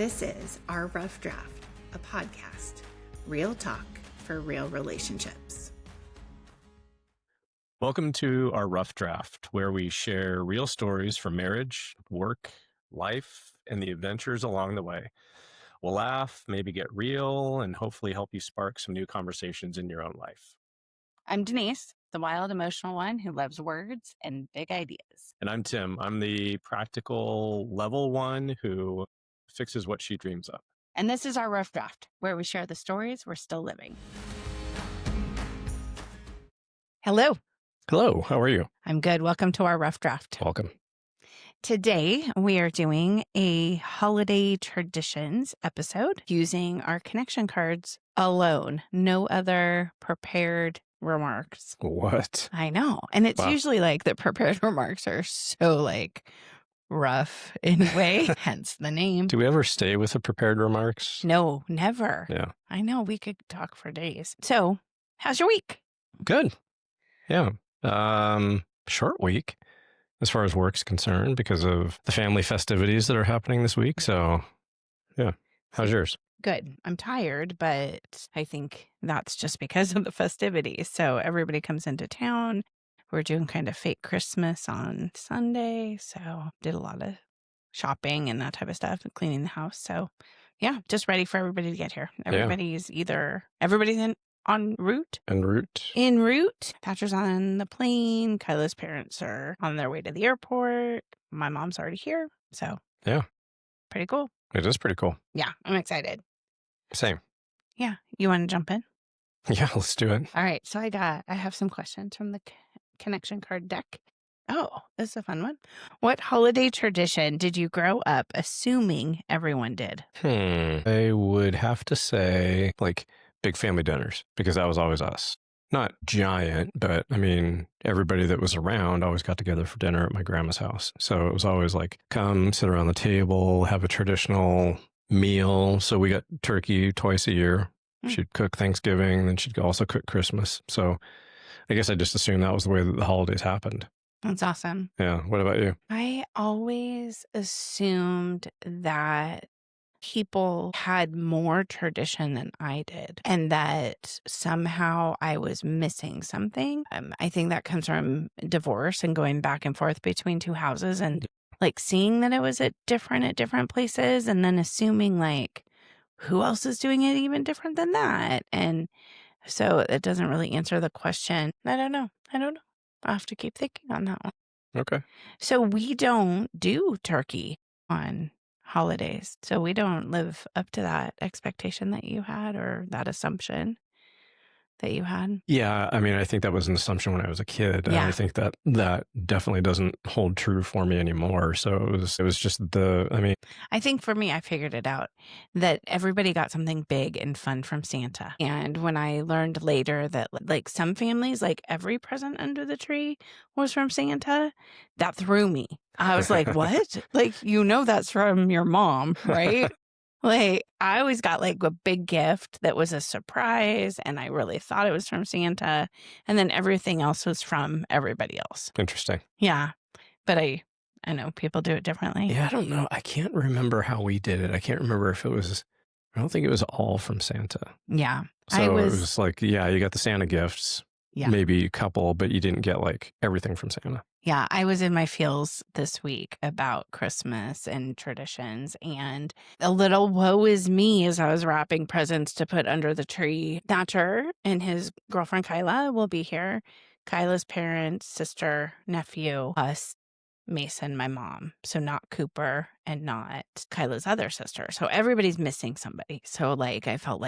This is Our Rough Draft, a podcast, real talk for real relationships. Welcome to Our Rough Draft, where we share real stories from marriage, work, life, and the adventures along the way. We'll laugh, maybe get real, and hopefully help you spark some new conversations in your own life. I'm Denise, the wild, emotional one who loves words and big ideas. And I'm Tim. I'm the practical level one who fixes what she dreams of. And this is Our Rough Draft, where we share the stories we're still living. Hello. Hello, how are you? I'm good. Welcome to Our Rough Draft. Welcome. Today, we are doing a holiday traditions episode using our connection cards alone. No other prepared remarks. What? I know. And it's Wow. usually like the prepared remarks are so rough anyway, hence the name. Do we ever stay with the prepared remarks? No, never. Yeah. I know, we could talk for days. So, how's your week? Good. Yeah. Short week as far as work's concerned because of the family festivities that are happening this week. So, yeah. How's yours? Good. I'm tired, but I think that's just because of the festivities. So everybody comes into town. We're doing kind of fake Christmas on Sunday. So did a lot of shopping and that type of stuff and cleaning the house. So yeah, just ready for everybody to get here. Everybody's en route. En route. Thatcher's on the plane. Kyla's parents are on their way to the airport. My mom's already here. So yeah, pretty cool. It is pretty cool. Yeah, I'm excited. Same. Yeah. You want to jump in? Yeah, let's do it. All right. So I have some questions from the connection card deck. Oh, this is a fun one. What holiday tradition did you grow up assuming everyone did? I would have to say big family dinners because that was always us. Not giant, but I mean, everybody that was around always got together for dinner at my grandma's house. So it was always come sit around the table, have a traditional meal. So we got turkey twice a year. She'd cook Thanksgiving, then she'd also cook Christmas. So I guess I just assumed that was the way that the holidays happened. That's awesome. Yeah. What about you? I always assumed that people had more tradition than I did and that somehow I was missing something. I think that comes from divorce and going back and forth between two houses and seeing that it was different at different places and then assuming who else is doing it even different than that. And so it doesn't really answer the question. I don't know. I'll have to keep thinking on that one. Okay. So we don't do turkey on holidays. So we don't live up to that expectation that you had or that assumption that you had. Yeah. I mean, I think that was an assumption when I was a kid. And I think that definitely doesn't hold true for me anymore. So it was just I think for me, I figured it out that everybody got something big and fun from Santa. And when I learned later that some families, every present under the tree was from Santa, that threw me. I was like, what? That's from your mom, right? I always got a big gift that was a surprise and I really thought it was from Santa. And then everything else was from everybody else. Interesting. Yeah. But I know people do it differently. Yeah, I don't know. I can't remember how we did it. I can't remember if it was, I don't think it was all from Santa. Yeah. So it was you got the Santa gifts, maybe a couple, but you didn't get everything from Santa. Yeah, I was in my feels this week about Christmas and traditions and a little woe is me as I was wrapping presents to put under the tree. Thatcher and his girlfriend Kyla will be here. Kyla's parents, sister, nephew, us, Mason, my mom. So not Cooper and not Kyla's other sister. So everybody's missing somebody. So I felt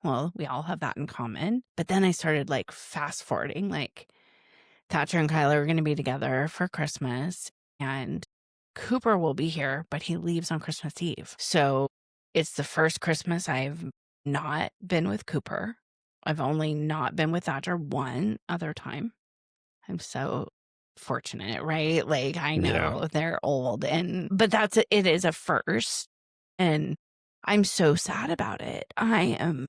well, we all have that in common. But then I started fast forwarding, Thatcher and Kyla are going to be together for Christmas and Cooper will be here, but he leaves on Christmas Eve. So it's the first Christmas I've not been with Cooper. I've only not been with Thatcher one other time. I'm so fortunate, right? I know they're old but it is a first and I'm so sad about it. I am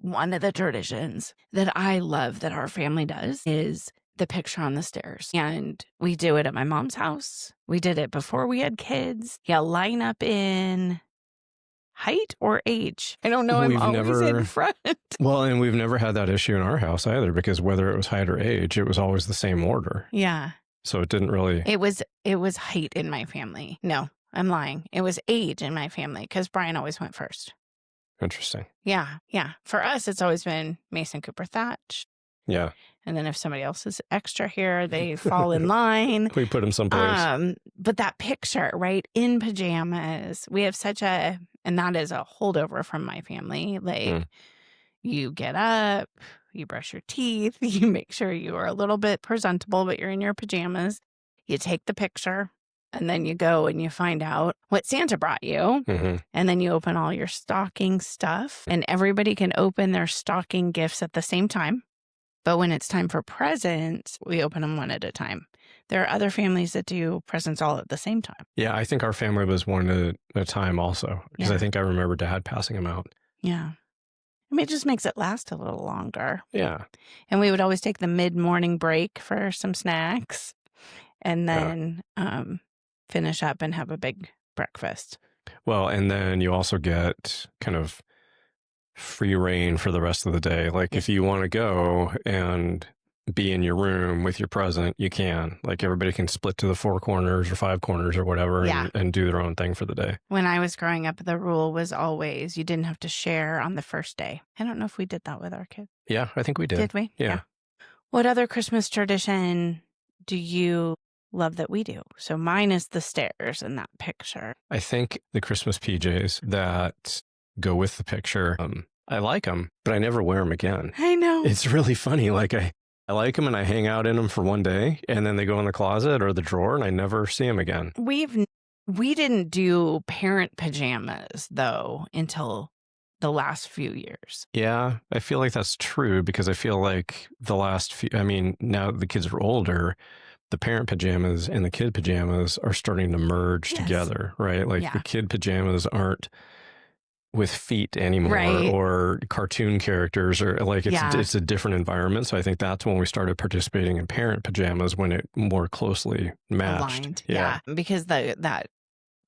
one of the traditions that I love that our family does is the picture on the stairs. And we do it at my mom's house. We did it before we had kids. Yeah, line up in height or age. I don't know. I'm always in front. Well, and we've never had that issue in our house either, because whether it was height or age, it was always the same order. Yeah. So it didn't really. It was height in my family. No, I'm lying. It was age in my family because Brian always went first. Interesting. Yeah. Yeah. For us, it's always been Mason Cooper Thatch. Yeah. And then if somebody else is extra here, they fall in line. We put them someplace. But that picture, right, in pajamas, we have and that is a holdover from my family. Like, you get up, you brush your teeth, you make sure you are a little bit presentable, but you're in your pajamas. You take the picture, and then you go and you find out what Santa brought you. Mm-hmm. And then you open all your stocking stuff, and everybody can open their stocking gifts at the same time. But when it's time for presents, we open them one at a time. There are other families that do presents all at the same time. Yeah, I think our family was one at a time also, because I think I remember Dad passing them out. Yeah. I mean, it just makes it last a little longer. Yeah. And we would always take the mid-morning break for some snacks and then finish up and have a big breakfast. Well, and then you also get kind of free reign for the rest of the day. Like, if you want to go and be in your room with your present, you can. Like, everybody can split to the 4 corners or 5 corners or whatever and do their own thing for the day. When I was growing up, the rule was always you didn't have to share on the first day. I don't know if we did that with our kids. Yeah, I think we did. Did we? Yeah. What other Christmas tradition do you love that we do? So mine is the stairs in that picture. I think the Christmas PJs that go with the picture, I like them, but I never wear them again. I know. It's really funny. Like, I like them and I hang out in them for one day, and then they go in the closet or the drawer and I never see them again. We didn't do parent pajamas though until the last few years. Yeah, I feel like that's true, because I feel like the last few, I mean, now the kids are older, the parent pajamas and the kid pajamas are starting to merge together, right? Like, the kid pajamas aren't with feet anymore, or cartoon characters, or like it's a different environment. So I think that's when we started participating in parent pajamas, when it more closely matched. Aligned. Yeah. Because that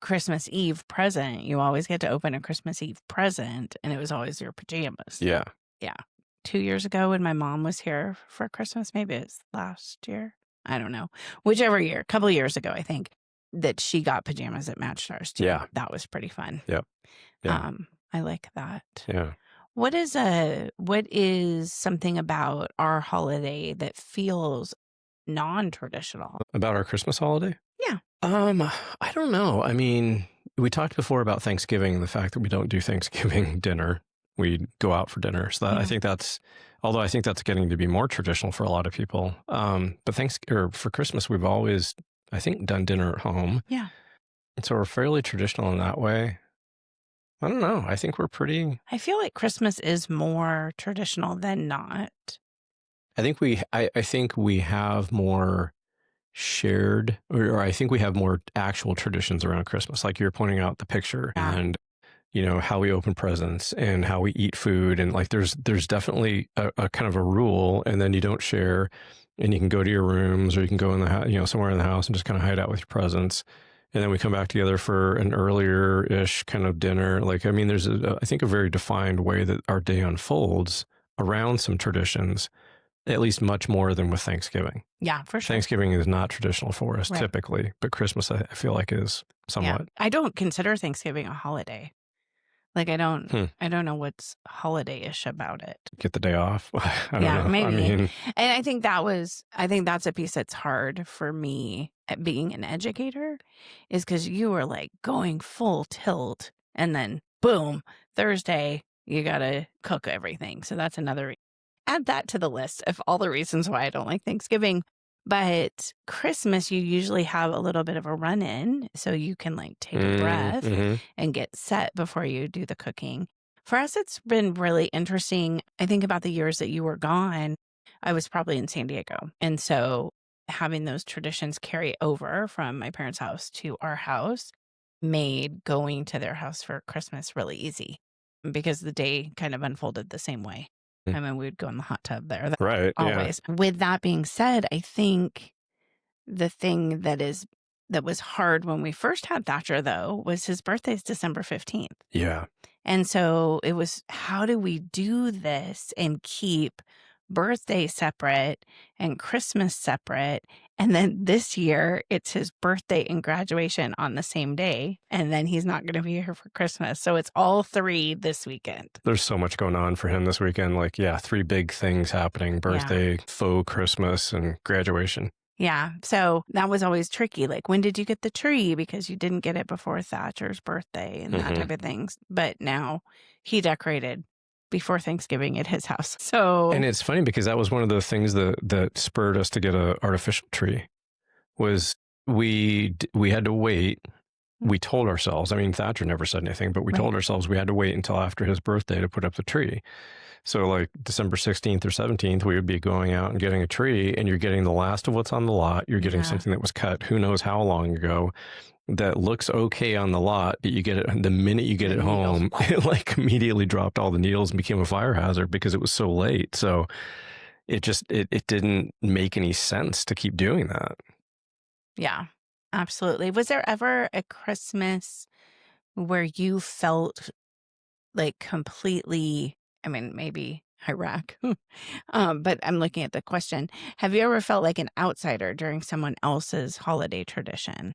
Christmas Eve present, you always get to open a Christmas Eve present, and it was always your pajamas. Yeah. Yeah. 2 years ago when my mom was here for Christmas, maybe it's last year, I don't know, whichever year, a couple of years ago, I think, that she got pajamas that matched ours too. Yeah. That was pretty fun. Yep. Yeah. I like that. Yeah. What is something about our holiday that feels non-traditional? About our Christmas holiday? Yeah. I don't know. I mean, we talked before about Thanksgiving and the fact that we don't do Thanksgiving dinner. We go out for dinner. So that, I think that's getting to be more traditional for a lot of people. But for Christmas, we've always, I think, done dinner at home. Yeah. And so we're fairly traditional in that way. I don't know. I think we're pretty. I feel like Christmas is more traditional than not. I think we have more shared, or I think we have more actual traditions around Christmas. Like, you're pointing out the picture and, you know, how we open presents and how we eat food. And like, there's definitely a kind of a rule, and then you don't share, and you can go to your rooms, or you can go in the house, you know, somewhere in the house and just kind of hide out with your presents. And then we come back together for an earlier-ish kind of dinner. Like, I mean, there's, I think, a very defined way that our day unfolds around some traditions, at least much more than with Thanksgiving. Yeah, for sure. Thanksgiving is not traditional for us typically, but Christmas, I feel like, is somewhat. Yeah. I don't consider Thanksgiving a holiday. Like, I don't know what's holiday-ish about it. Get the day off. I don't know. Maybe. I mean, and I think that's a piece that's hard for me at being an educator, is because you were like going full tilt, and then boom, Thursday, you got to cook everything. So that's another, add that to the list of all the reasons why I don't like Thanksgiving. But Christmas, you usually have a little bit of a run-in, so you can like take a breath and get set before you do the cooking. For us, it's been really interesting. I think about the years that you were gone, I was probably in San Diego. And so having those traditions carry over from my parents' house to our house made going to their house for Christmas really easy, because the day kind of unfolded the same way. I mean, we would go in the hot tub there. Right. Always. Yeah. With that being said, I think the thing that was hard when we first had Thatcher, though, was his birthday's December 15th. Yeah. And so it was, how do we do this and keep birthday separate and Christmas separate? And then this year, it's his birthday and graduation on the same day. And then he's not going to be here for Christmas. So it's all three this weekend. There's so much going on for him this weekend. Like, yeah, 3 big things happening: birthday, faux Christmas, and graduation. Yeah. So that was always tricky. Like, when did you get the tree? Because you didn't get it before Thatcher's birthday and that type of things. But now he decorated before Thanksgiving at his house. So, and it's funny because that was one of the things that spurred us to get an artificial tree. Was we had to wait. We told ourselves, I mean, Thatcher never said anything, but we told ourselves we had to wait until after his birthday to put up the tree. So like December 16th or 17th, we would be going out and getting a tree, and you're getting the last of what's on the lot. You're getting something that was cut who knows how long ago that looks okay on the lot, but you get it the minute you get it home, it like immediately dropped all the needles and became a fire hazard because it was so late. So it just, it didn't make any sense to keep doing that. Yeah, absolutely. Was there ever a Christmas where you felt like completely, I mean, maybe Iraq, but I'm looking at the question. Have you ever felt like an outsider during someone else's holiday tradition?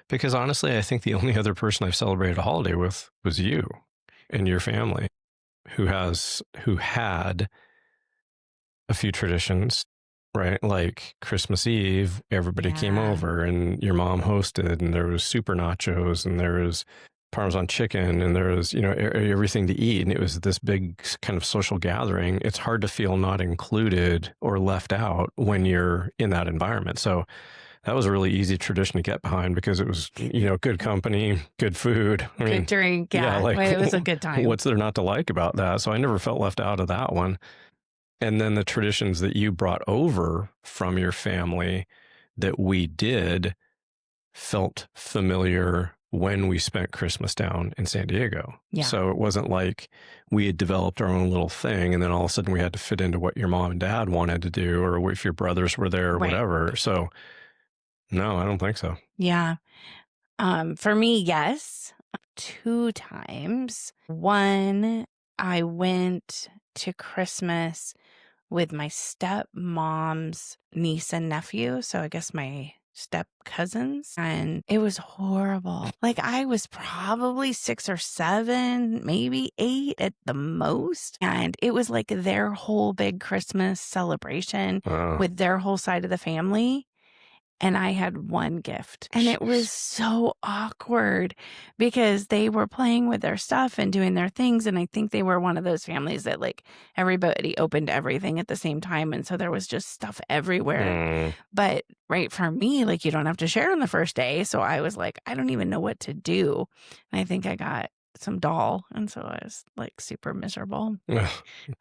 Because honestly, I think the only other person I've celebrated a holiday with was you and your family, who had a few traditions, right? Like Christmas Eve, everybody came over and your mom hosted, and there was super nachos and there was Parmesan chicken and there was, everything to eat. And it was this big kind of social gathering. It's hard to feel not included or left out when you're in that environment. So that was a really easy tradition to get behind because it was, good company, good food. Good drink. Yeah, it was a good time. What's there not to like about that? So I never felt left out of that one. And then the traditions that you brought over from your family that we did felt familiar when we spent Christmas down in San Diego. Yeah. So it wasn't like we had developed our own little thing and then all of a sudden we had to fit into what your mom and dad wanted to do, or if your brothers were there or whatever. So no, I don't think so. Yeah. For me, yes, 2 times. One, I went to Christmas with my stepmom's niece and nephew. So I guess my step cousins, and it was horrible. Like, I was probably 6 or 7, maybe 8 at the most. And it was like their whole big Christmas celebration with their whole side of the family. And I had one gift. And it was so awkward because they were playing with their stuff and doing their things. And I think they were one of those families that like everybody opened everything at the same time. And so there was just stuff everywhere. But for me, like, you don't have to share on the first day. So I was like, I don't even know what to do. And I think I got some doll. And so I was like super miserable. It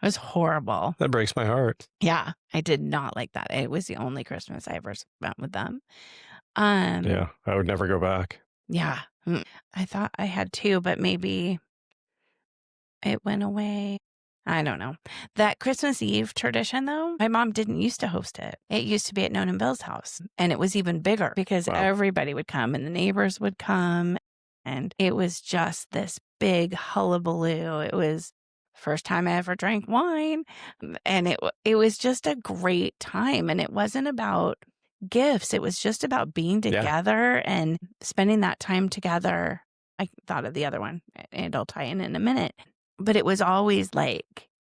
was horrible. That breaks my heart. Yeah, I did not like that. It was the only Christmas I ever spent with them. Yeah, I would never go back. Yeah, I thought I had 2, but maybe it went away. I don't know. That Christmas Eve tradition, though, my mom didn't used to host it. It used to be at Nona and Bill's house, and it was even bigger because everybody would come and the neighbors would come. And it was just this big hullabaloo. It was the first time I ever drank wine. And it was just a great time. And it wasn't about gifts. It was just about being together and spending that time together. I thought of the other one, and I'll tie in a minute. But it was always like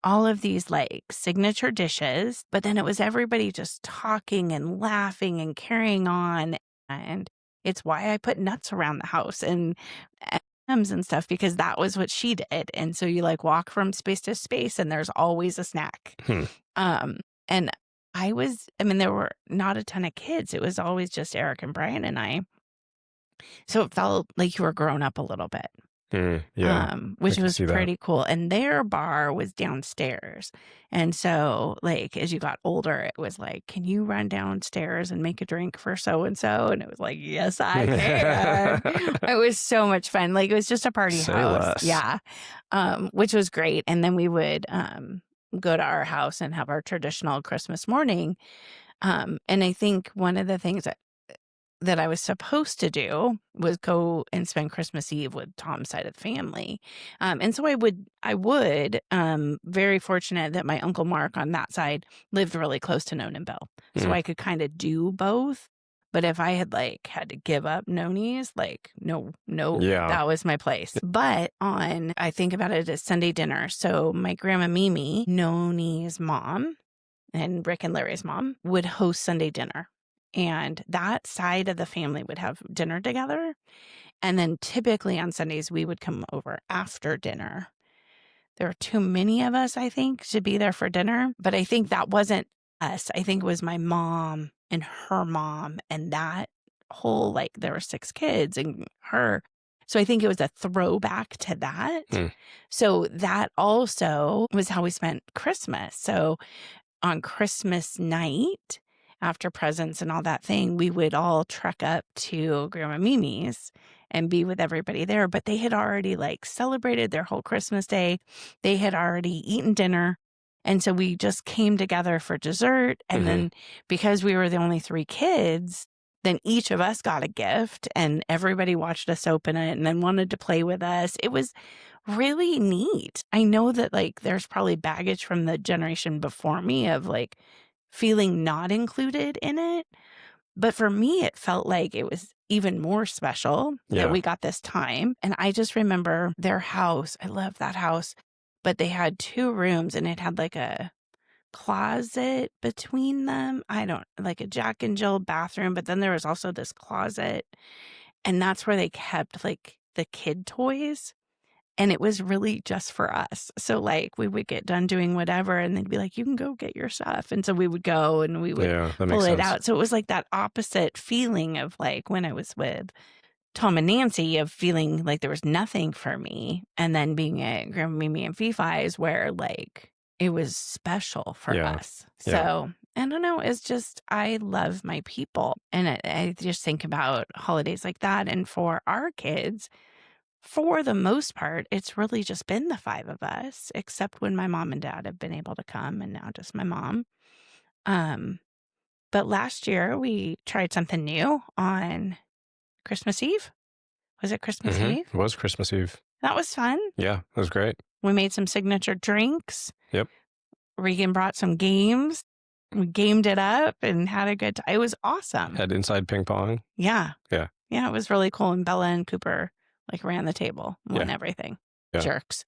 all of these like signature dishes. But then it was everybody just talking and laughing and carrying on. And it's why I put nuts around the house and M&Ms and stuff, because that was what she did. And so you like walk from space to space and there's always a snack. And there were not a ton of kids. It was always just Eric and Brian and I. So it felt like you were grown up a little bit. Which was pretty cool. And their bar was downstairs. And so like, as you got older, it was like, can you run downstairs and make a drink for so-and-so? And it was like, yes, I can. It was so much fun. Like, it was just a party house. Less. Yeah. Which was great. And then we would, go to our house and have our traditional Christmas morning. And I think one of the things that I was supposed to do was go and spend Christmas Eve with Tom's side of the family. And so I would, very fortunate that my Uncle Mark on that side lived really close to Nonanville. So I could kind of do both. But if I had had to give up Noni's, no, Yeah. that was my place. But I think about it as Sunday dinner. So my grandma Mimi, Noni's mom, and Rick and Larry's mom would host Sunday dinner. And that side of the family would have dinner together. And then typically on Sundays, we would come over after dinner. There were too many of us, I think, to be there for dinner. But I think that wasn't us. I think it was my mom and her mom and that whole, there were 6 kids and her. So I think it was a throwback to that. So that also was how we spent Christmas. So on Christmas night, after presents and all that thing, we would all trek up to Grandma Mimi's and be with everybody there. But they had already celebrated their whole Christmas day. They had already eaten dinner. And so we just came together for dessert. And then because we were the only 3 kids, then each of us got a gift and everybody watched us open it and then wanted to play with us. It was really neat. I know that there's probably baggage from the generation before me of feeling not included in it. But for me, it felt like it was even more special that we got this time. And I just remember their house. I love that house. But they had 2 rooms and it had a closet between them. A Jack and Jill bathroom. But then there was also this closet. And that's where they kept the kid toys. And it was really just for us. So we would get done doing whatever and they'd be like, you can go get your stuff. And so we would go and we would pull it out. So it was that opposite feeling of when I was with Tom and Nancy of feeling like there was nothing for me. And then being at Grandma Mimi and Fifi's where it was special for us. So I don't know. It's just, I love my people. And I just think about holidays like that. And for our kids, for the most part, it's really just been the 5 of us, except when my mom and dad have been able to come and now just my mom. But last year we tried something new on Christmas Eve. Was it Christmas Eve? It was Christmas Eve. That was fun. Yeah, it was great. We made some signature drinks. Yep. Regan brought some games. We gamed it up and had a good time. It was awesome. Had inside ping pong. Yeah. Yeah. Yeah, it was really cool. And Bella and Cooper ran the table, won everything. Yeah. Jerks.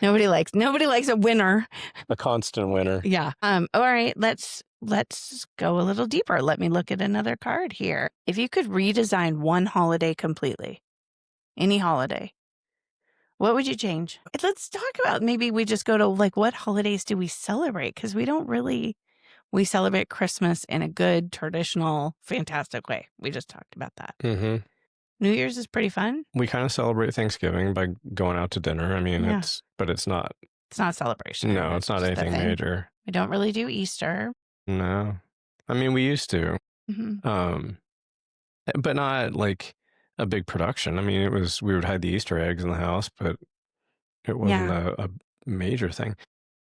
Nobody likes a winner. A constant winner. Yeah. All right. Let's go a little deeper. Let me look at another card here. If you could redesign one holiday completely, any holiday, what would you change? Let's talk about, maybe we just go to what holidays do we celebrate? Because we celebrate Christmas in a good, traditional, fantastic way. We just talked about that. New Year's is pretty fun. We kind of celebrate Thanksgiving by going out to dinner. I mean, it's not a celebration. No, it's not anything major. We don't really do Easter. No. I mean, we used to. But not a big production. I mean, we would hide the Easter eggs in the house, but it wasn't a major thing.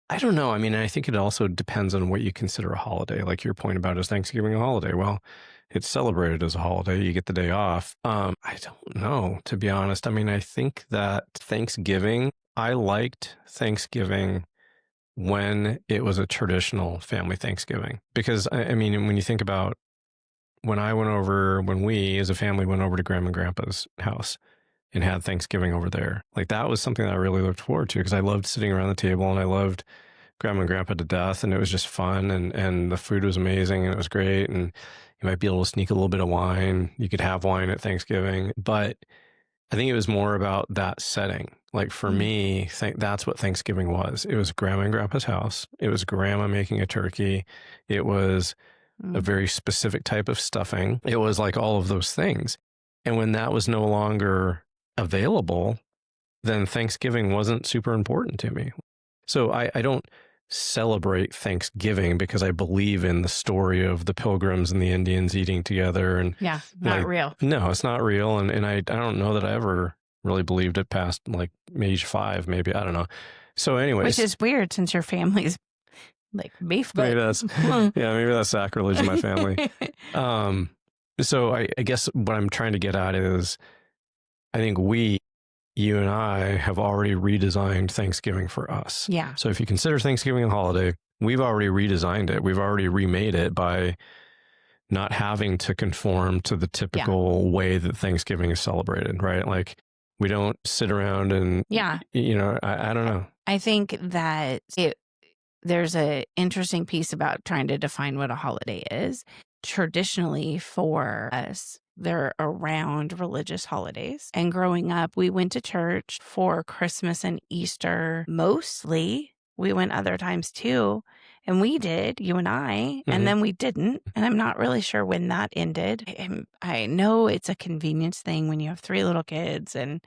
I don't know. I mean, I think it also depends on what you consider a holiday. Like your point about, is Thanksgiving a holiday? Well, it's celebrated as a holiday. You get the day off. I don't know, to be honest. I mean, I think that I liked Thanksgiving when it was a traditional family Thanksgiving. Because, I mean, when you think about when we as a family went over to Grandma and Grandpa's house and had Thanksgiving over there, that was something that I really looked forward to because I loved sitting around the table and I loved Grandma and Grandpa to death, and it was just fun, and the food was amazing and it was great, and you might be able to sneak a little bit of wine. You could have wine at Thanksgiving, but I think it was more about that setting. For me, that's what Thanksgiving was. It was Grandma and Grandpa's house. It was Grandma making a turkey. It was a very specific type of stuffing. It was all of those things. And when that was no longer available, then Thanksgiving wasn't super important to me. So I don't celebrate Thanksgiving because I believe in the story of the Pilgrims and the Indians eating together. And not real. No, it's not real. And I don't know that I ever really believed it past age 5, maybe. I don't know. So anyways. Which is weird since your family's like beef. Maybe that's maybe that's sacrilege in my family. So I guess what I'm trying to get at is, I think you and I have already redesigned Thanksgiving for us. Yeah. So if you consider Thanksgiving a holiday, we've already redesigned it. We've already remade it by not having to conform to the typical way that Thanksgiving is celebrated, right? Like, we don't sit around and, I don't know. I think that there's an interesting piece about trying to define what a holiday is. Traditionally, for us, they're around religious holidays. And growing up, we went to church for Christmas and Easter mostly. We went other times too. And we did, you and I, and then we didn't. And I'm not really sure when that ended. I know it's a convenience thing when you have 3 little kids and,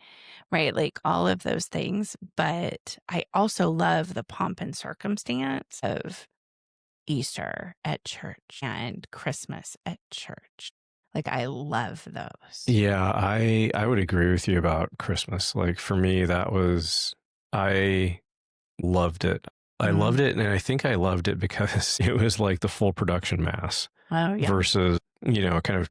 right, like all of those things. But I also love the pomp and circumstance of Easter at church and Christmas at church. Like, I love those. Yeah, I would agree with you about Christmas. Like, for me, I loved it. I loved it, and I think I loved it because it was like the full production mass versus, kind of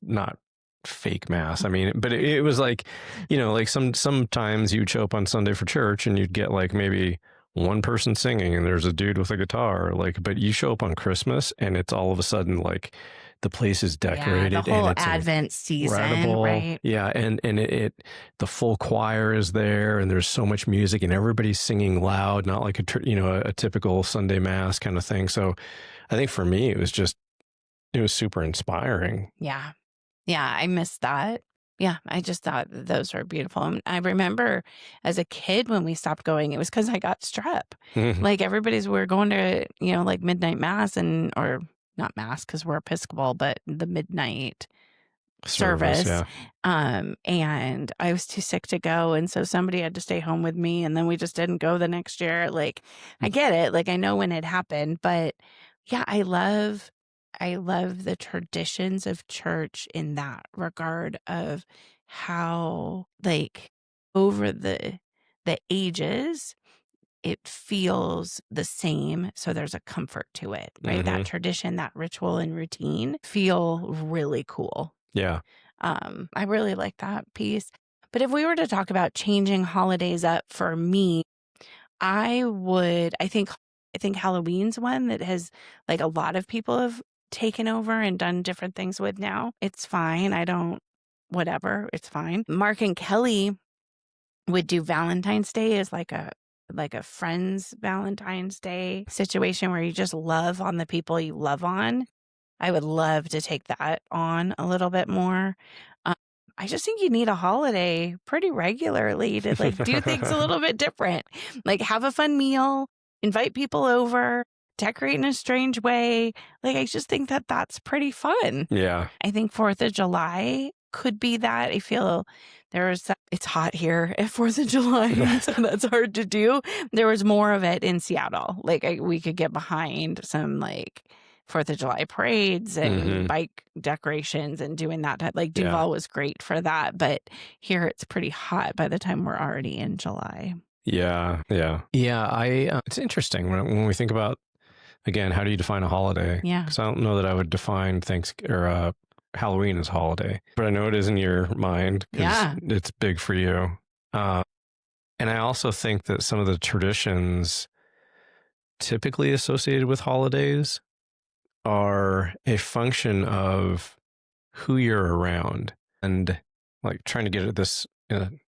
not fake mass. I mean, but it was like, like sometimes you'd show up on Sunday for church and you'd get like maybe one person singing and there's a dude with a guitar, like, but you show up on Christmas and it's all of a sudden like the place is decorated, the whole and it's Advent season, incredible. right? Yeah, and the full choir is there, and there's so much music, and everybody's singing loud, not like a typical Sunday mass kind of thing. So, I think for me, it was super inspiring. Yeah, I missed that. Yeah, I just thought those were beautiful. And I remember as a kid when we stopped going, it was because I got strep. Like, we're going to like midnight mass or not mass because we're Episcopal, but the midnight service. Yeah. And I was too sick to go. And so somebody had to stay home with me. And then we just didn't go the next year. Like, I get it. Like, I know when it happened, but yeah, I love the traditions of church in that regard of how, like, over the ages, it feels the same. So there's a comfort to it, right? That tradition, that ritual and routine feel really cool. Yeah. I really like that piece. But if we were to talk about changing holidays up for me, I think Halloween's one that has, like, a lot of people have taken over and done different things with now. It's fine. It's fine. Mark and Kelly would do Valentine's Day as like a friend's Valentine's Day situation where you just love on the people you love on. I would love to take that on a little bit more. I just think you need a holiday pretty regularly to like do things a little bit different. Like, have a fun meal, invite people over, decorate in a strange way. Like, I just think that that's pretty fun. Yeah. I think 4th of July could be that. I feel it's hot here at 4th of July, so that's hard to do. There was more of it in Seattle. Like, we could get behind some like 4th of July parades and bike decorations and doing that. Like, Duval was great for that, but here it's pretty hot by the time we're already in July. Yeah. It's interesting when we think about, again, how do you define a holiday? Yeah, because I don't know that I would define Halloween as a holiday, but I know it is in your mind because it's big for you. And I also think that some of the traditions typically associated with holidays are a function of who you're around and like trying to get at this in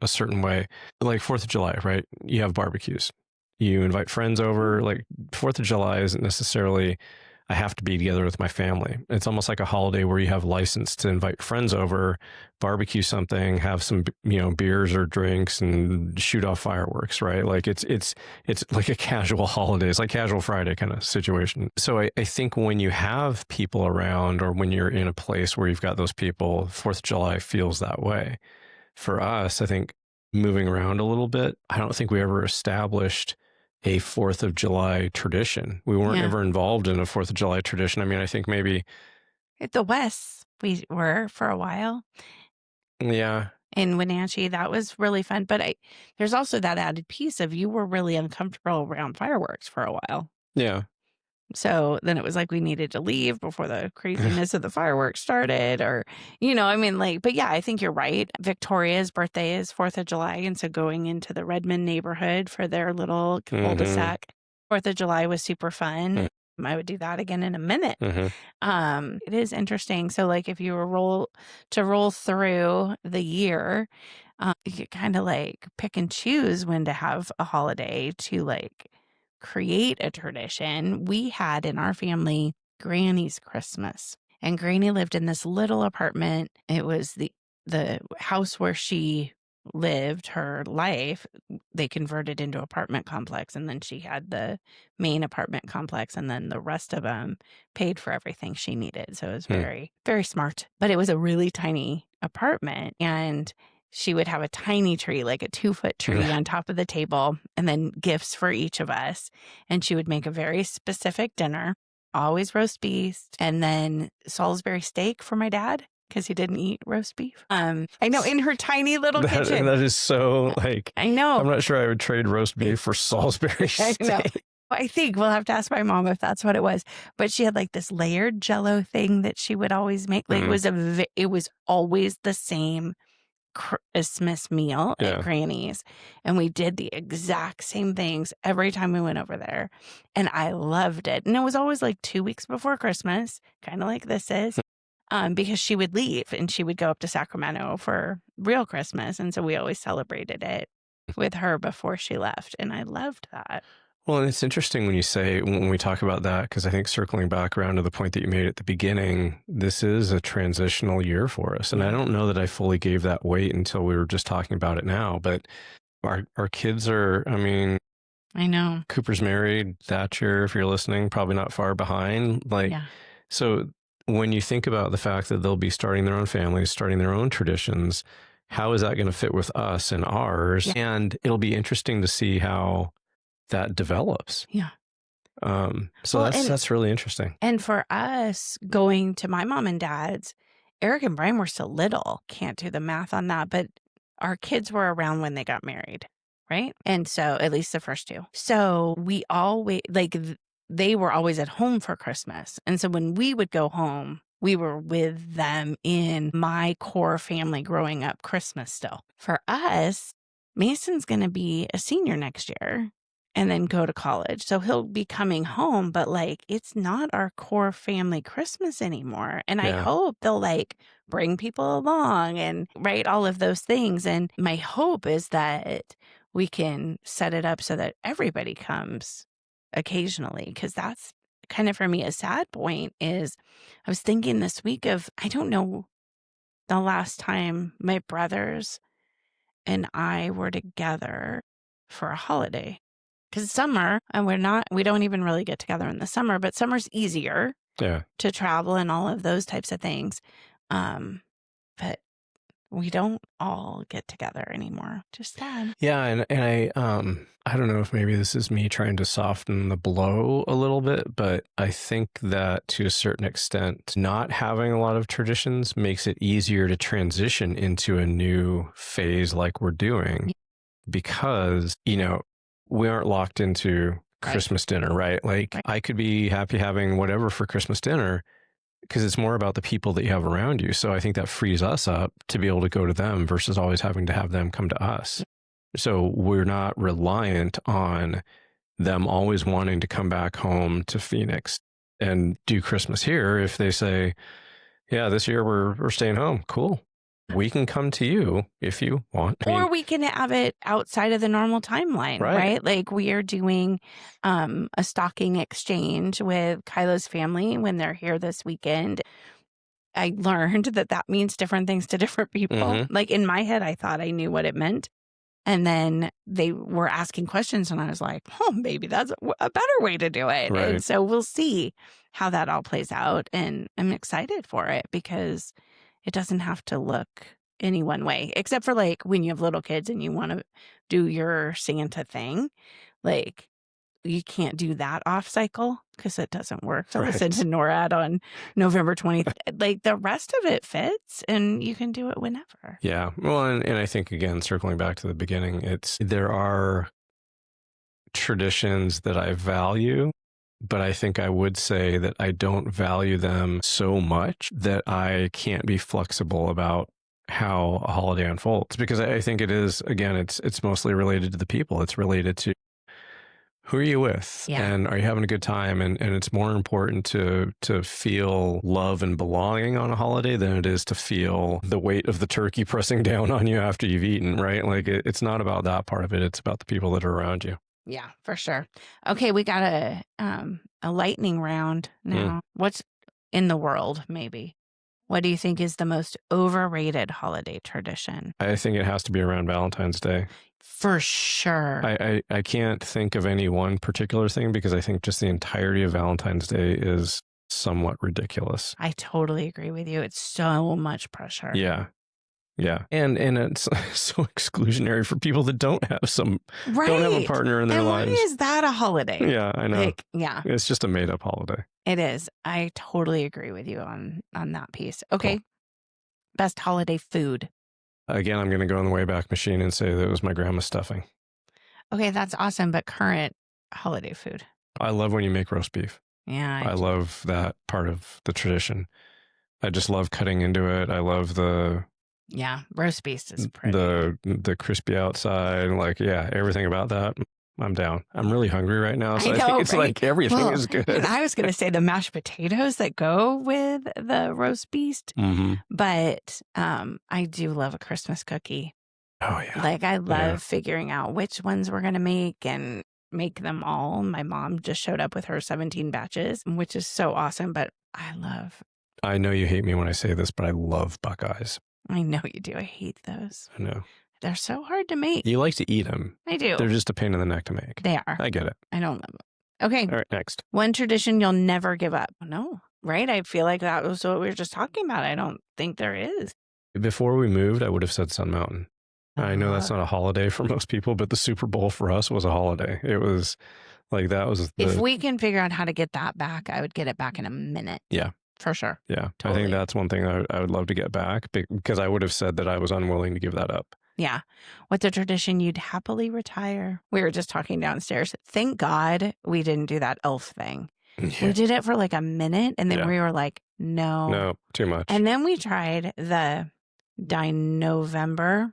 a certain way. Like 4th of July, right? You have barbecues. You invite friends over. Like 4th of July isn't necessarily I have to be together with my family. It's almost like a holiday where you have license to invite friends over, barbecue something, have some, beers or drinks and shoot off fireworks, right? Like it's like a casual holiday. It's like casual Friday kind of situation. So I think when you have people around or when you're in a place where you've got those people, 4th of July feels that way. For us, I think moving around a little bit, I don't think we ever established a 4th of July tradition. We weren't ever involved in a 4th of July tradition. I mean, I think maybe at the West we were for a while. Yeah. in Wenatchee. That was really fun. But there's also that added piece of you were really uncomfortable around fireworks for a while. Yeah. So then it was like we needed to leave before the craziness of the fireworks started, or, I mean, like, but yeah, I think you're right. Victoria's birthday is 4th of July. And so going into the Redmond neighborhood for their little cul-de-sac, 4th of July was super fun. I would do that again in a minute. It is interesting. So like if you were roll through the year, you could kind of like pick and choose when to have a holiday to like create a tradition. We had in our family Granny's Christmas, and Granny lived in this little apartment. It was the house where she lived her life. They converted into apartment complex, and then she had the main apartment complex, and then the rest of them paid for everything she needed. So it was very, very smart. But it was a really tiny apartment, and she would have a tiny tree, like a 2-foot tree on top of the table, and then gifts for each of us. And she would make a very specific dinner, always roast beef, and then Salisbury steak for my dad, because he didn't eat roast beef. I know, in her tiny little kitchen. That is so like, I know. I'm not sure I would trade roast beef for Salisbury steak. I know. I think we'll have to ask my mom if that's what it was. But she had like this layered Jell-O thing that she would always make. Like it was always the same Christmas meal at Granny's, and we did the exact same things every time we went over there, and I loved it. And it was always like 2 weeks before Christmas, kind of like this is, because she would leave and she would go up to Sacramento for real Christmas, and so we always celebrated it with her before she left, and I loved that. Well, and it's interesting when we talk about that, because I think circling back around to the point that you made at the beginning, this is a transitional year for us. And I don't know that I fully gave that weight until we were just talking about it now, but our kids are, I mean, I know. Cooper's married, Thatcher, if you're listening, probably not far behind. So when you think about the fact that they'll be starting their own families, starting their own traditions, how is that going to fit with us and ours? Yeah. And it'll be interesting to see how that develops. Yeah. So that's really interesting. And for us, going to my mom and dad's, Eric and Brian were still little. Can't do the math on that, but our kids were around when they got married, right? And so at least the first two. So we always, they were always at home for Christmas. And so when we would go home, we were with them in my core family growing up Christmas still. For us, Mason's going to be a senior next year and then go to college. So he'll be coming home, but it's not our core family Christmas anymore. And I hope they'll bring people along and all of those things. And my hope is that we can set it up so that everybody comes occasionally, because that's kind of for me a sad point. Is I was thinking this week of, I don't know the last time my brothers and I were together for a holiday. Because it's summer, and we don't even really get together in the summer, but summer's easier to travel and all of those types of things. But we don't all get together anymore. Just sad. Yeah. And I don't know if maybe this is me trying to soften the blow a little bit, but I think that to a certain extent, not having a lot of traditions makes it easier to transition into a new phase like we're doing, because, we aren't locked into Christmas dinner, right? I could be happy having whatever for Christmas dinner, because it's more about the people that you have around you. So I think that frees us up to be able to go to them versus always having to have them come to us. So we're not reliant on them always wanting to come back home to Phoenix and do Christmas here. If they say, yeah, this year we're staying home, cool. We can come to you if you want. Or we can have it outside of the normal timeline, right? We are doing a stocking exchange with Kyla's family when they're here this weekend. I learned that means different things to different people. Mm-hmm. In my head, I thought I knew what it meant. And then they were asking questions, and I was like, oh, maybe that's a better way to do it. Right. And so we'll see how that all plays out. And I'm excited for it, because it doesn't have to look any one way, except for when you have little kids and you want to do your Santa thing. you can't do that off cycle because it doesn't work. So Right. listen to NORAD on November 20th. Like the rest of it fits and you can do it whenever. Yeah. Well, and I think, again, circling back to the beginning, there are traditions that I value, but I think I would say that I don't value them so much that I can't be flexible about how a holiday unfolds, because I think it is, again, it's mostly related to the people. It's related to who are you with, and are you having a good time? And it's more important to feel love and belonging on a holiday than it is to feel the weight of the turkey pressing down on you after you've eaten, right? Like it's not about that part of it. It's about the people that are around you. Yeah, for sure. Okay, we got a lightning round now. What's in the world, maybe? What do you think is the most overrated holiday tradition? I think it has to be around Valentine's Day. For sure. I can't think of any one particular thing because I think just the entirety of Valentine's Day is somewhat ridiculous. I totally agree with you. It's so much pressure. Yeah. Yeah. And it's so exclusionary for people that don't have don't have a partner in their lives. Why is that a holiday? Yeah, I know. Like, yeah. It's just a made up holiday. It is. I totally agree with you on that piece. Okay. Cool. Best holiday food. Again, I'm going to go in the Wayback Machine and say that it was my grandma's stuffing. Okay, that's awesome. But current holiday food. I love when you make roast beef. Yeah. I love that part of the tradition. I just love cutting into it. I love roast beef is pretty. The crispy outside, like, everything about that. I'm down. I'm really hungry right now, so I think it's like everything is good. And I was going to say the mashed potatoes that go with the roast beef, but I do love a Christmas cookie. Oh yeah, like I love figuring out which ones we're going to make and make them all. My mom just showed up with her 17 batches, which is so awesome. But I know you hate me when I say this, but I love Buckeyes. I know you do. I hate those. I know. They're so hard to make. You like to eat them. I do. They're just a pain in the neck to make. They are. I get it. I don't love them. Okay. All right, next. One tradition you'll never give up. No, right? I feel like that was what we were just talking about. I don't think there is. Before we moved, I would have said Sun Mountain. I know that's not a holiday for most people, but the Super Bowl for us was a holiday. It was like that was. If we can figure out how to get that back, I would get it back in a minute. Yeah. For sure. Yeah. Totally. I think that's one thing I would love to get back because I would have said that I was unwilling to give that up. Yeah. What's a tradition you'd happily retire? We were just talking downstairs. Thank God we didn't do that elf thing. Yeah. We did it for like a minute and then we were like, no, too much. And then we tried the Dinovember,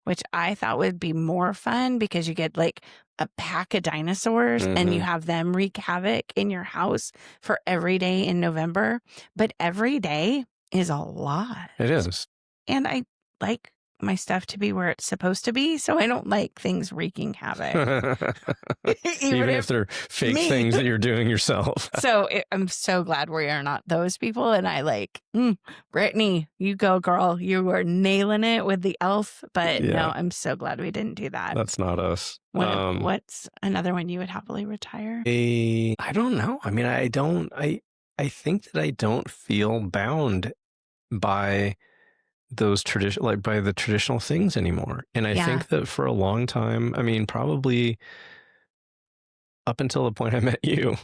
which I thought would be more fun because you get like a pack of dinosaurs and you have them wreak havoc in your house for every day in November. But every day is a lot. It is. And I like my stuff to be where it's supposed to be, so I don't like things wreaking havoc. Even if they're fake things that you're doing yourself. So I'm so glad we are not those people. And I like, Brittany, you go, girl. You were nailing it with the elf. But no, I'm so glad we didn't do that. That's not us. What's another one you would happily retire? I don't know. I mean, I think that I don't feel bound by those by the traditional things anymore. And I think that for a long time, I mean, probably up until the point I met you,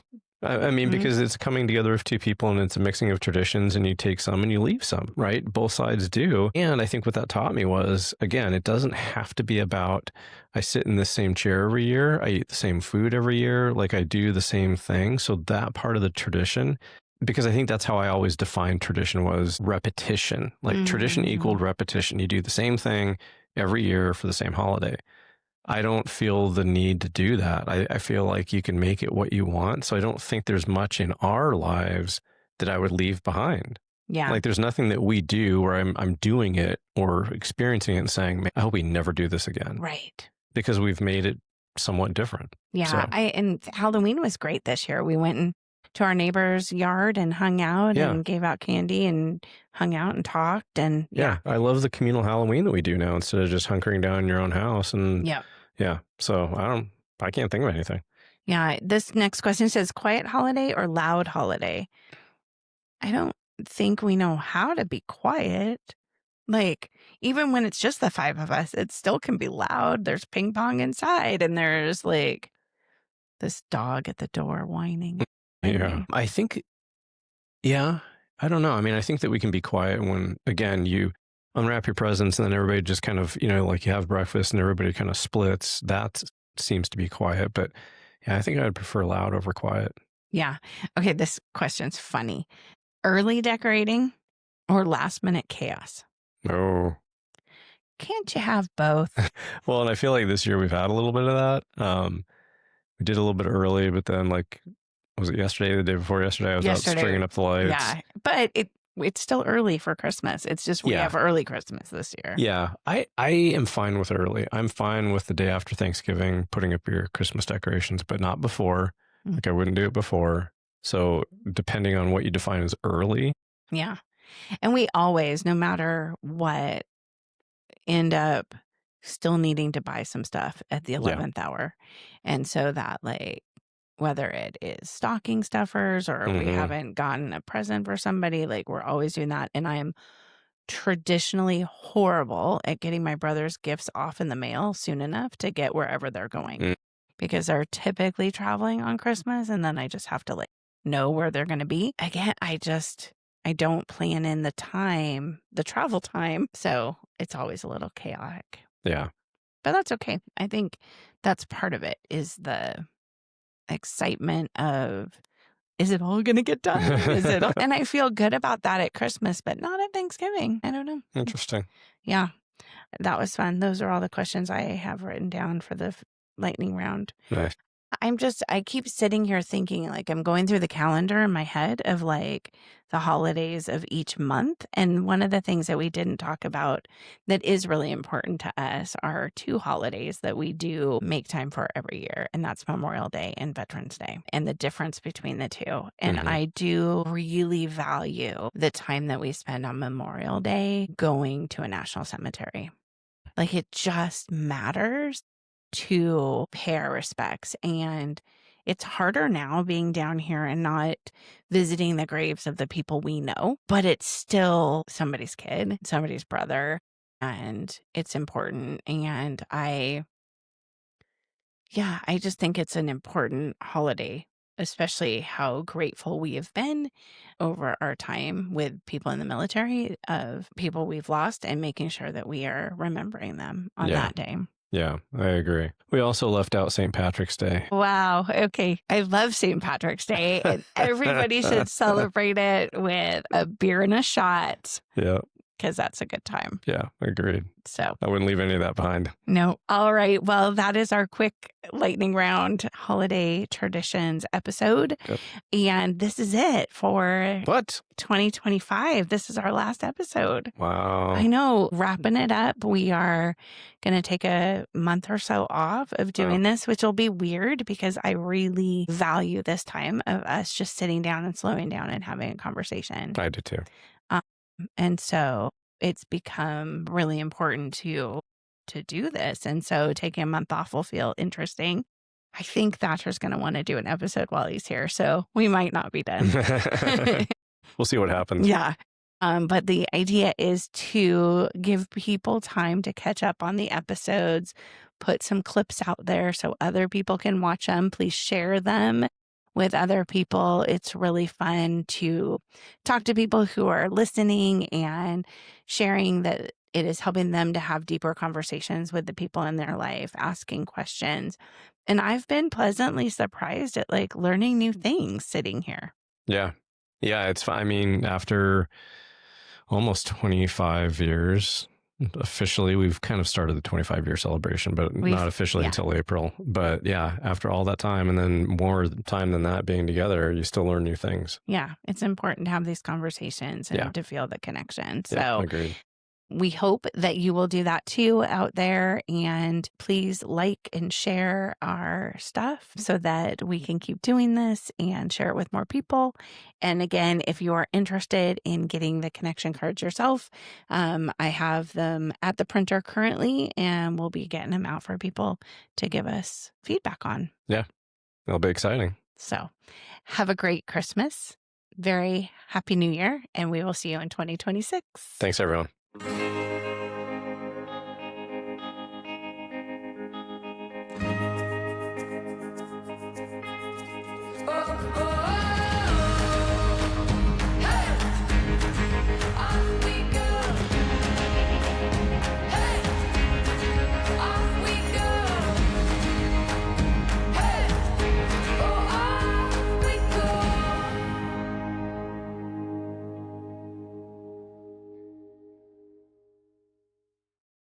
I mean, because it's coming together of two people and it's a mixing of traditions and you take some and you leave some, right? Both sides do. And I think what that taught me was, again, it doesn't have to be about, I sit in the same chair every year. I eat the same food every year. Like I do the same thing. So that part of the tradition, because I think that's how I always defined tradition, was repetition. Like tradition equaled repetition. You do the same thing every year for the same holiday. I don't feel the need to do that. I feel like you can make it what you want. So I don't think there's much in our lives that I would leave behind. Yeah. Like there's nothing that we do where I'm doing it or experiencing it and saying, man, I hope we never do this again. Right. Because we've made it somewhat different. Yeah. So. And Halloween was great this year. We went to our neighbor's yard and hung out and gave out candy and hung out and talked. And I love the communal Halloween that we do now instead of just hunkering down in your own house. And so I can't think of anything. Yeah. This next question says quiet holiday or loud holiday. I don't think we know how to be quiet. Like, even when it's just the five of us, it still can be loud. There's ping pong inside and there's like This dog at the door whining. Yeah. I think, yeah, I don't know. I mean, I think that we can be quiet when, again, you unwrap your presents and then everybody just kind of, like you have breakfast and everybody kind of splits. That seems to be quiet. But yeah, I think I'd prefer loud over quiet. Yeah. Okay, this question's funny. Early decorating or last minute chaos? Oh. Can't you have both? Well, and I feel like this year we've had a little bit of that. We did a little bit early, but then was it yesterday, the day before yesterday? I was out stringing up the lights. Yeah, but it's still early for Christmas. It's just we have early Christmas this year. Yeah, I am fine with early. I'm fine with the day after Thanksgiving putting up your Christmas decorations, but not before. Like I wouldn't do it before. So depending on what you define as early. Yeah. And we always, no matter what, end up still needing to buy some stuff at the 11th hour. And so that whether it is stocking stuffers or we haven't gotten a present for somebody, we're always doing that. And I am traditionally horrible at getting my brother's gifts off in the mail soon enough to get wherever they're going because they're typically traveling on Christmas. And then I just have to know where they're going to be. Again, I don't plan in the travel time. So it's always a little chaotic. Yeah. But that's okay. I think that's part of it is the excitement of, is it all going to get done? And I feel good about that at Christmas, but not at Thanksgiving. I don't know. Interesting. Yeah. That was fun. Those are all the questions I have written down for the lightning round. Nice. I keep sitting here thinking I'm going through the calendar in my head of the holidays of each month. And one of the things that we didn't talk about that is really important to us are two holidays that we do make time for every year. And that's Memorial Day and Veterans Day and the difference between the two. And I do really value the time that we spend on Memorial Day going to a national cemetery. It just matters to pay our respects. And it's harder now being down here and not visiting the graves of the people we know, but it's still somebody's kid, somebody's brother, and it's important. And I just think it's an important holiday, especially how grateful we have been over our time with people in the military, of people we've lost, and making sure that we are remembering them on that day. Yeah, I agree. We also left out St. Patrick's Day. Wow. Okay. I love St. Patrick's Day, and everybody should celebrate it with a beer and a shot. Yeah. Because that's a good time. Yeah, agreed. So I wouldn't leave any of that behind. No. All right. Well, that is our quick lightning round holiday traditions episode. Yep. And this is it for 2025. This is our last episode. Wow. I know. Wrapping it up. We are going to take a month or so off of doing this, which will be weird because I really value this time of us just sitting down and slowing down and having a conversation. I do too. And so it's become really important to do this. And so taking a month off will feel interesting. I think Thatcher's going to want to do an episode while he's here, so we might not be done. We'll see what happens. Yeah. But the idea is to give people time to catch up on the episodes, put some clips out there so other people can watch them. Please share them with other people. It's really fun to talk to people who are listening and sharing that it is helping them to have deeper conversations with the people in their life, asking questions. And I've been pleasantly surprised at learning new things sitting here. Yeah. Yeah. It's fun. I mean, after almost 25 years, officially, we've kind of started the 25-year celebration, but not officially until April. But yeah, after all that time and then more time than that being together, you still learn new things. Yeah, it's important to have these conversations and to feel the connection. So agreed. We hope that you will do that too out there, and please like and share our stuff so that we can keep doing this and share it with more people. And again, if you are interested in getting the connection cards yourself, I have them at the printer currently, and we'll be getting them out for people to give us feedback on. Yeah, it'll be exciting. So have a great Christmas. Very happy New Year, and we will see you in 2026. Thanks, everyone.